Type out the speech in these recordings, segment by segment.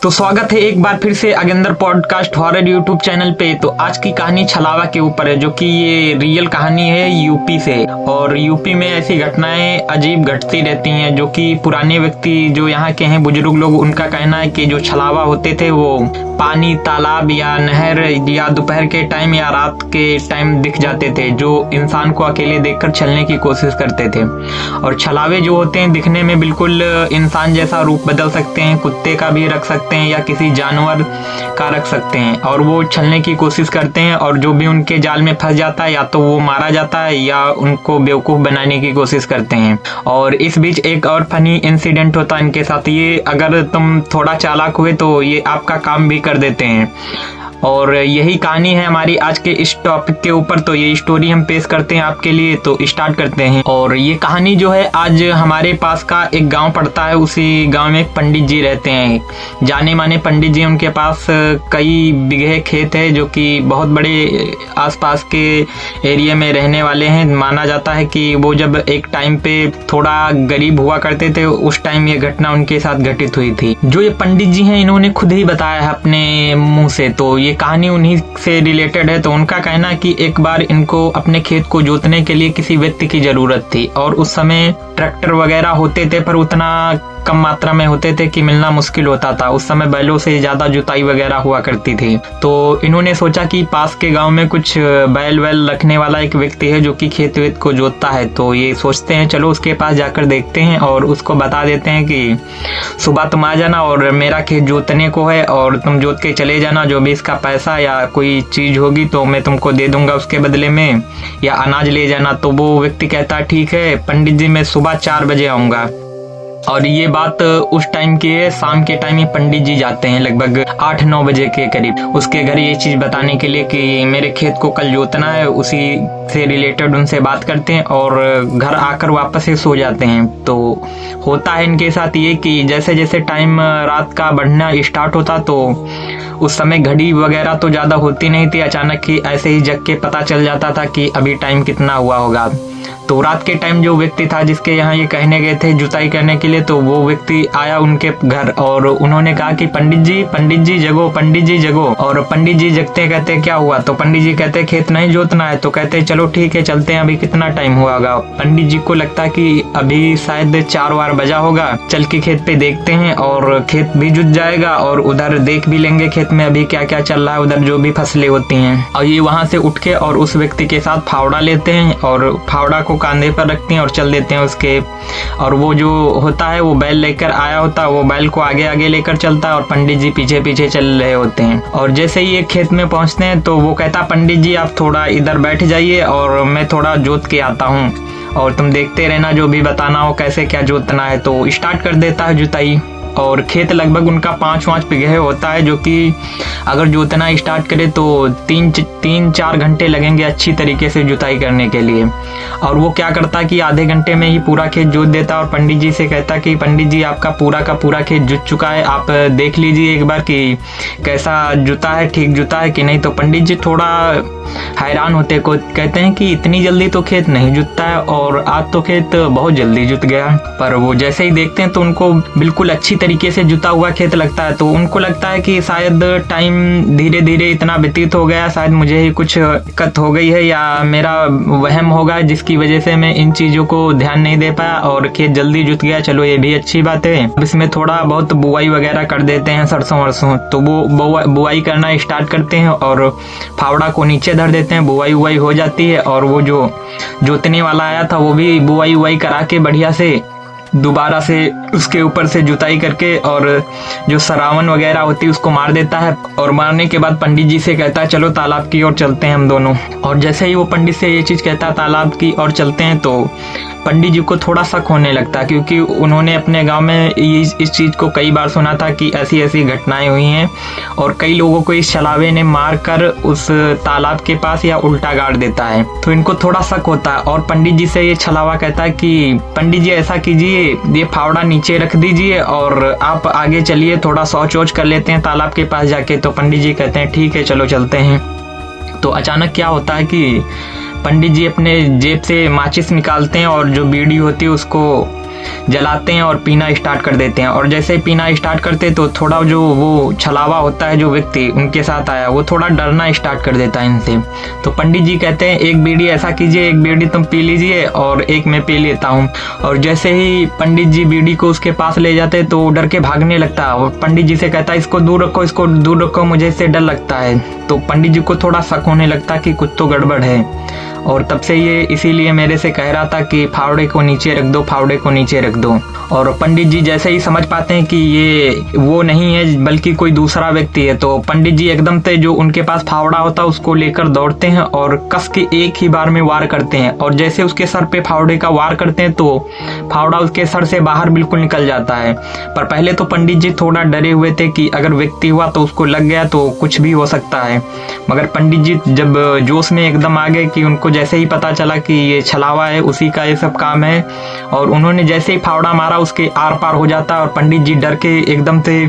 तो स्वागत है एक बार फिर से अगेंदर पॉडकास्ट हॉरर यूट्यूब चैनल पे। तो आज की कहानी छलावा के ऊपर है, जो कि ये रियल कहानी है यूपी से। और यूपी में ऐसी घटनाएं अजीब घटती रहती हैं, जो कि पुराने व्यक्ति जो यहाँ के हैं बुजुर्ग लोग, उनका कहना है कि जो छलावा होते थे वो पानी, तालाब या नहर या दोपहर के टाइम या रात के टाइम दिख जाते थे, जो इंसान को अकेले देखकर चलने की कोशिश करते थे। और छलावे जो होते हैं दिखने में बिल्कुल इंसान जैसा रूप बदल सकते हैं, कुत्ते का भी रख सकते हैं या किसी जानवर का रख सकते हैं, और वो छलने की कोशिश करते हैं। और जो भी उनके जाल में फंस जाता है या तो वो मारा जाता है या उनको बेवकूफ़ बनाने की कोशिश करते हैं। और इस बीच एक और फनी इंसिडेंट होता है इनके साथ। ये अगर तुम थोड़ा चालाक हुए तो ये आपका काम भी कर देते हैं। और यही कहानी है हमारी आज के इस टॉपिक के ऊपर। तो ये स्टोरी हम पेश करते हैं आपके लिए, तो स्टार्ट करते हैं। और ये कहानी जो है आज हमारे पास का एक गांव पड़ता है, उसी गांव में एक पंडित जी रहते हैं, जाने माने पंडित जी। उनके पास कई बिगहे खेत है, जो कि बहुत बड़े आसपास के एरिया में रहने वाले हैं। माना जाता है कि वो जब एक टाइम पे थोड़ा गरीब हुआ करते थे, उस टाइम ये घटना उनके साथ घटित हुई थी। जो ये पंडित जी हैं इन्होंने खुद ही बताया है अपने मुंह से, तो ये कहानी उन्हीं से रिलेटेड है। तो उनका कहना है कि एक बार इनको अपने खेत को जोतने के लिए किसी व्यक्ति की जरूरत थी, और उस समय ट्रैक्टर वगैरह होते थे पर उतना कम मात्रा में होते थे कि मिलना मुश्किल होता था। उस समय बैलों से ज्यादा जुताई वगैरह हुआ करती थी। तो इन्होंने सोचा कि पास के गांव में कुछ बैल वैल रखने वाला एक व्यक्ति है जो कि खेत वेत को जोतता है। तो ये सोचते हैं चलो उसके पास जाकर देखते हैं और उसको बता देते हैं कि सुबह तुम आ जाना और मेरा खेत जोतने को है, और तुम जोत के चले जाना। जो भी इसका पैसा या कोई चीज होगी तो मैं तुमको दे दूंगा उसके बदले में, या अनाज ले जाना। तो वो व्यक्ति कहता है ठीक है पंडित जी, मैं सुबह 4 बजे आऊंगा। और ये बात उस टाइम की है, शाम के टाइम ही पंडित जी जाते हैं लगभग 8-9 बजे के करीब उसके घर, ये चीज बताने के लिए कि मेरे खेत को कल जोतना है। उसी से रिलेटेड उनसे बात करते हैं और घर आकर वापस से सो जाते हैं। तो होता है इनके साथ ये कि जैसे जैसे टाइम रात का बढ़ना स्टार्ट होता, तो उस समय घड़ी वगैरह तो ज्यादा होती नहीं थी, अचानक ही ऐसे ही जग के पता चल जाता था कि अभी टाइम कितना हुआ होगा। तो रात के टाइम जो व्यक्ति था जिसके यहाँ ये कहने गए थे जुताई करने के लिए, तो वो व्यक्ति आया उनके घर और उन्होंने कहा कि पंडित जी जगो, पंडित जी जगो। और पंडित जी जगते कहते क्या हुआ? तो पंडित जी कहते खेत नहीं जोतना है। तो कहते चलो ठीक है चलते हैं, अभी कितना टाइम हुआ होगा? पंडित जी को लगता कि अभी शायद 4 बजा होगा, चल के खेत पे देखते हैं और खेत भी जुत जाएगा और उधर देख भी लेंगे खेत में अभी क्या क्या चल रहा है, उधर जो भी फसलें होती हैं। और ये वहां से उठ के और उस व्यक्ति के साथ फावड़ा लेते हैं और फावड़ा को कांधे पर रखते हैं और चल देते हैं उसके। और वो जो होता है वो बैल लेकर आया होता है, वो बैल को आगे आगे लेकर चलता है और पंडित जी पीछे पीछे चल रहे होते हैं। और जैसे ही ये खेत में पहुंचते हैं तो वो कहता पंडित जी आप थोड़ा इधर बैठ जाइए और मैं थोड़ा जोत के आता हूँ, और तुम देखते रहना जो भी बताना हो कैसे क्या जोतना है। तो स्टार्ट कर देता है जुताई। और खेत लगभग उनका 5 बिगहे होता है, जो कि अगर जोतना स्टार्ट करे तो 3-4 घंटे लगेंगे अच्छी तरीके से जुताई करने के लिए। और वो क्या करता कि आधे घंटे में ही पूरा खेत जोत देता और पंडित जी से कहता कि पंडित जी आपका पूरा का पूरा खेत जुत चुका है, आप देख लीजिए एक बार कि कैसा जुता है, ठीक जुता है कि नहीं। तो पंडित जी थोड़ा हैरान होते को कहते हैं कि इतनी जल्दी तो खेत नहीं जुतता है, और आज तो खेत बहुत जल्दी जुत गया। पर वो जैसे ही देखते हैं तो उनको बिल्कुल अच्छी तरीके से जुता हुआ खेत लगता है। तो उनको लगता है कि शायद टाइम धीरे धीरे इतना व्यतीत हो गया, शायद मुझे ही कुछ दिक्कत हो गई है या मेरा वहम होगा जिसकी वजह से मैं इन चीजों को ध्यान नहीं दे पाया और खेत जल्दी जुत गया। चलो ये भी अच्छी बात है। अब इसमें थोड़ा बहुत बुआई वगैरह कर देते हैं, सरसों वरसों। तो वो बुआई करना स्टार्ट करते हैं और फावड़ा को नीचे धर देते हैं, बुआई उवाई हो जाती है। और वो जो जोतने वाला आया था वो भी बुआई उवाई करा के बढ़िया से दोबारा से उसके ऊपर से जुताई करके और जो सरावन वगैरह होती है उसको मार देता है। और मारने के बाद पंडित जी से कहता है चलो तालाब की ओर चलते हैं हम दोनों। और जैसे ही वो पंडित से ये चीज कहता है तालाब की ओर चलते हैं, तो पंडित जी को थोड़ा शक होने लगता है, क्योंकि उन्होंने अपने गांव में इस चीज को कई बार सुना था कि ऐसी ऐसी घटनाएं हुई हैं और कई लोगों को इस छलावे ने मार कर उस तालाब के पास या उल्टा गाड़ देता है। तो इनको थोड़ा शक होता है और पंडित जी से ये छलावा कहता है कि पंडित जी ऐसा कीजिए, ये फावड़ा नीचे रख दीजिए और आप आगे चलिए, थोड़ा शौच वौच कर लेते हैं तालाब के पास जाके। तो पंडित जी कहते हैं ठीक है चलो चलते हैं। तो अचानक क्या होता है कि पंडित जी अपने जेब से माचिस निकालते हैं और जो बीड़ी होती है उसको जलाते हैं और पीना स्टार्ट कर देते हैं। और जैसे ही पीना स्टार्ट करते तो थोड़ा जो वो छलावा होता है जो व्यक्ति उनके साथ आया वो थोड़ा डरना स्टार्ट कर देता है इनसे। तो पंडित जी कहते हैं एक बीड़ी ऐसा कीजिए, एक बीड़ी तुम पी लीजिए और एक मैं पी लेता हूँ। और जैसे ही पंडित जी बीड़ी को उसके पास ले जाते तो डर के भागने लगता है और पंडित जी से कहता है इसको दूर रखो, इसको दूर रखो, मुझे इससे डर लगता है। तो पंडित जी को थोड़ा शक होने लगता कि कुछ तो गड़बड़ है और तब से ये इसीलिए मेरे से कह रहा था कि फावड़े को नीचे रख दो, फावड़े को नीचे रख दो। और पंडित जी जैसे ही समझ पाते हैं कि ये वो नहीं है बल्कि कोई दूसरा व्यक्ति है तो पंडित जी एकदम से जो उनके पास फावड़ा होता है उसको लेकर दौड़ते हैं और कस के एक ही बार में वार करते हैं। और जैसे उसके सर पे फावड़े का वार करते हैं तो फावड़ा उसके सर से बाहर बिल्कुल निकल जाता है। पर पहले तो पंडित जी थोड़ा डरे हुए थे कि अगर व्यक्ति हुआ तो उसको लग गया तो कुछ भी हो सकता है। मगर पंडित जी जब जोश में एकदम आ गए कि उनको जैसे ही पता चला कि ये छलावा है उसी का ये सब काम है और उन्होंने जैसे ही फावड़ा मारा उसके आर पार हो जाता है और पंडित जी डर के एकदम से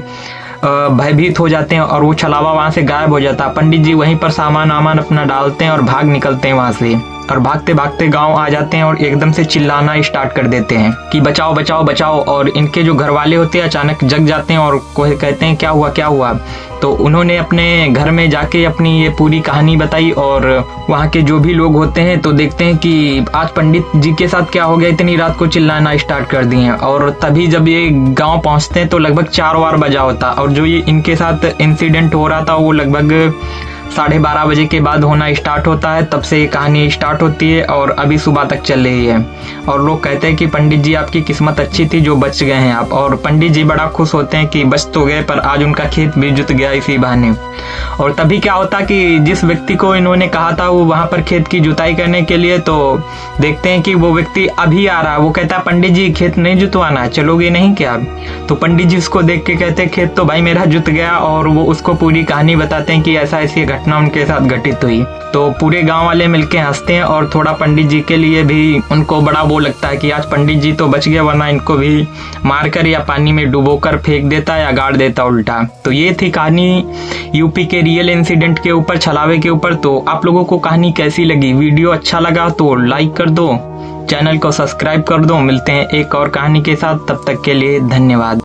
भयभीत हो जाते हैं और वो छलावा वहां से गायब हो जाता है। पंडित जी वहीं पर सामान वामान अपना डालते हैं और भाग निकलते हैं वहां से और भागते भागते गांव आ जाते हैं और एकदम से चिल्लाना स्टार्ट कर देते हैं कि बचाओ बचाओ बचाओ। और इनके जो घर वाले होते हैं अचानक जग जाते हैं और कहते हैं क्या हुआ क्या हुआ। तो उन्होंने अपने घर में जाके अपनी ये पूरी कहानी बताई और वहाँ के जो भी लोग होते हैं तो देखते हैं कि आज पंडित जी के साथ क्या हो गया, इतनी रात को चिल्लाना स्टार्ट कर दिए हैं। और तभी जब ये गांव पहुँचते हैं तो लगभग 4 बार बजा होता और जो ये इनके साथ इंसिडेंट हो रहा था वो लगभग 12:30 बजे के बाद होना स्टार्ट होता है। तब से ये कहानी स्टार्ट होती है और अभी सुबह तक चल रही है। और लोग कहते हैं कि पंडित जी आपकी किस्मत अच्छी थी जो बच गए हैं आप। और पंडित जी बड़ा खुश होते हैं कि बच तो गए पर आज उनका खेत भी जुत गया इसी बहाने। और तभी क्या होता कि जिस व्यक्ति को इन्होंने कहा था वो वहां पर खेत की जुताई करने के लिए तो देखते हैं कि वो व्यक्ति अभी आ रहा है। वो कहता है पंडित जी खेत नहीं जुतवाना है, चलोगे नहीं क्या? तो पंडित जी उसको देख के कहते हैं खेत तो भाई मेरा जुत गया। और वो उसको पूरी कहानी बताते हैं कि ऐसा ऐसी घटना उनके साथ घटित हुई। तो पूरे गांव वाले मिलके हंसते हैं और थोड़ा पंडित जी के लिए भी उनको बड़ा वो लगता है कि आज पंडित जी तो बच गए वरना इनको भी मारकर या पानी में डुबोकर फेंक देता या गाड़ देता उल्टा। तो ये थी कहानी यूपी के रियल इंसिडेंट के ऊपर, छलावे के ऊपर। तो आप लोगों को कहानी कैसी लगी? वीडियो अच्छा लगा तो लाइक कर दो, चैनल को सब्सक्राइब कर दो। मिलते हैं एक और कहानी के साथ, तब तक के लिए धन्यवाद।